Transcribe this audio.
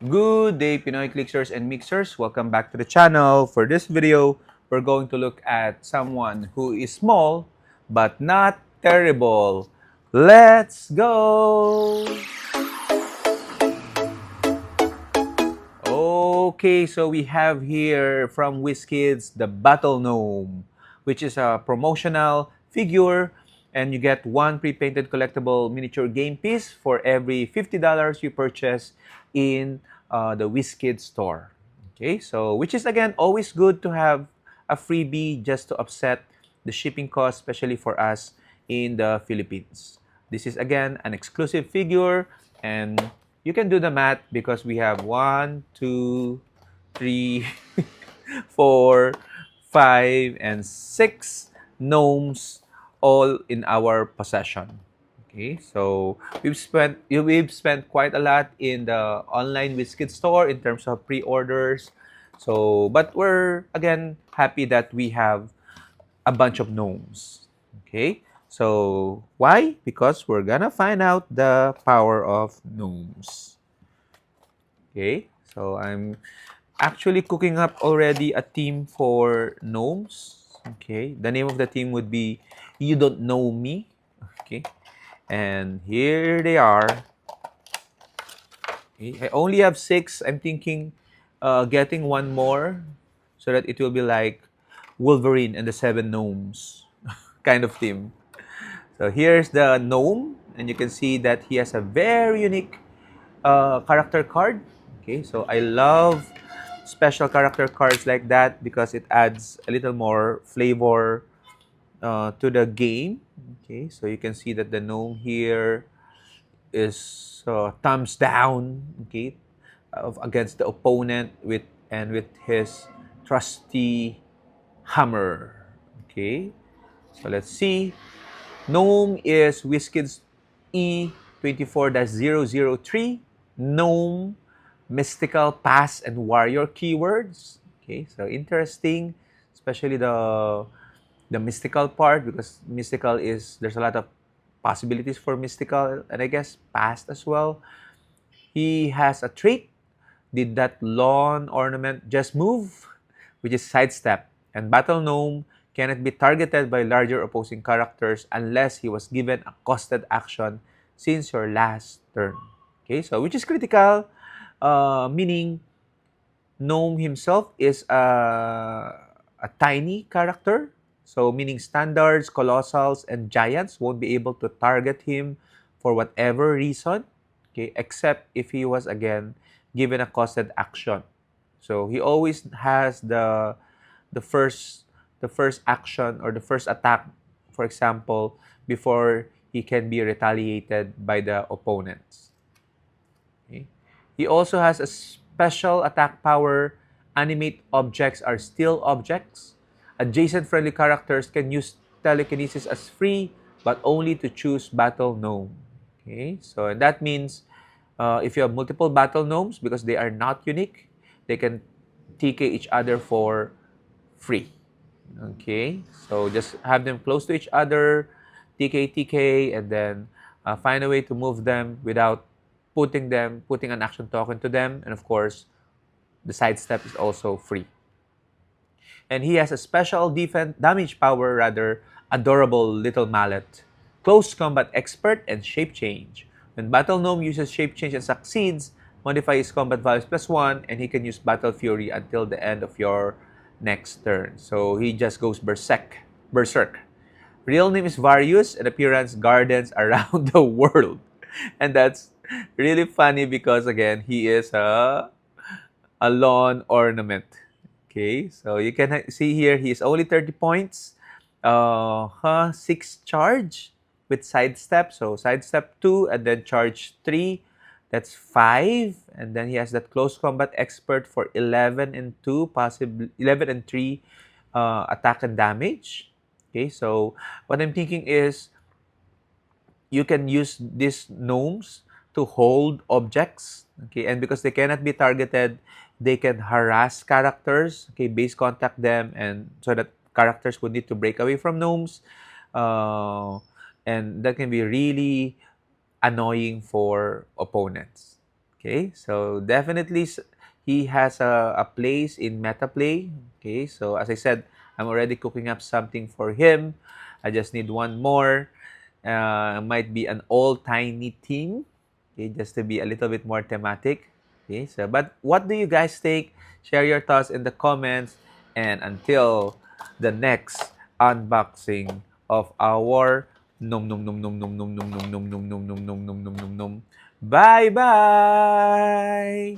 Good day, Pinoy Clickers and Mixers. Welcome back to the channel. For this video, we're going to look at someone who is small but not terrible. Let's go! Okay, so we have here from WizKids the Battle Gnome, which is a promotional figure, and you get one pre-painted collectible miniature game piece for every $50 you purchase in the WizKids store. Okay, so which is again always good to have a freebie just to offset the shipping cost, especially for us in the Philippines. This is again an exclusive figure, and you can do the math because we have 1, 2, 3, 4, 5, and 6 gnomes all in our possession. Okay, so we've spent quite a lot in the online WizKids store in terms of pre-orders. So, but we're again happy that we have a bunch of gnomes. Okay, so why? Because we're gonna find out the power of gnomes. Okay, so I'm actually cooking up already a team for gnomes. Okay, the name of the team would be You Don't Know Me. Okay, and here they are. Okay, I only have 6. I'm thinking getting one more so that it will be like Wolverine and the 7 Gnomes kind of theme. So here's the gnome, and you can see that he has a very unique character card. Okay, so I love special character cards like that because it adds a little more flavor to the game. Okay, so you can see that the gnome here is thumbs down. Okay, against the opponent with his trusty hammer. Okay, so let's see. Gnome is WizKids E24-003. Gnome, mystical, pass, and warrior keywords. Okay, so interesting, especially the mystical part, because mystical is there's a lot of possibilities for mystical, and I guess past as well. He has a trait. Did that lawn ornament just move? Which is sidestep. And Battle Gnome cannot be targeted by larger opposing characters unless he was given a costed action since your last turn. Okay, so which is critical, meaning Gnome himself is a tiny character. So meaning standards, colossals, and giants won't be able to target him for whatever reason. Okay, except if he was again given a costed action. So he always has the first the first action or the first attack, for example, before he can be retaliated by the opponents. Okay. He also has a special attack power. Animate objects are still objects. Adjacent friendly characters can use telekinesis as free, but only to choose Battle Gnome. Okay, so and that means if you have multiple Battle Gnomes, because they are not unique, they can TK each other for free. Okay, so just have them close to each other, TK, and then find a way to move them without putting an action token to them. And of course, the sidestep is also free. And he has a special defense damage power, rather adorable little mallet, close combat expert, and shape change. When Battle Gnome uses shape change and succeeds, modify his combat values +1, and he can use Battle Fury until the end of your next turn. So he just goes berserk. Real name is Varius, and appearance gardens around the world. And that's really funny because again, he is a lawn ornament. Okay, so you can see here he is only 30 points. 6 charge with sidestep. So sidestep 2 and then charge 3. That's 5. And then he has that close combat expert for 11 and 2, possibly 11 and 3 attack and damage. Okay, so what I'm thinking is you can use these gnomes to hold objects. Okay, and because they cannot be targeted, they can harass characters. Okay, base contact them, and so that characters would need to break away from gnomes, and that can be really annoying for opponents. Okay, so definitely he has a place in MetaPlay. Okay, so as I said, I'm already cooking up something for him. I just need one more. Might be an all tiny team. Okay, just to be a little bit more thematic. Okay, so but what do you guys think? Share your thoughts in the comments. And until the next unboxing of our nom nom nom nom nom nom nom nom nom nom nom nom nom nom nom nom nom. Bye bye.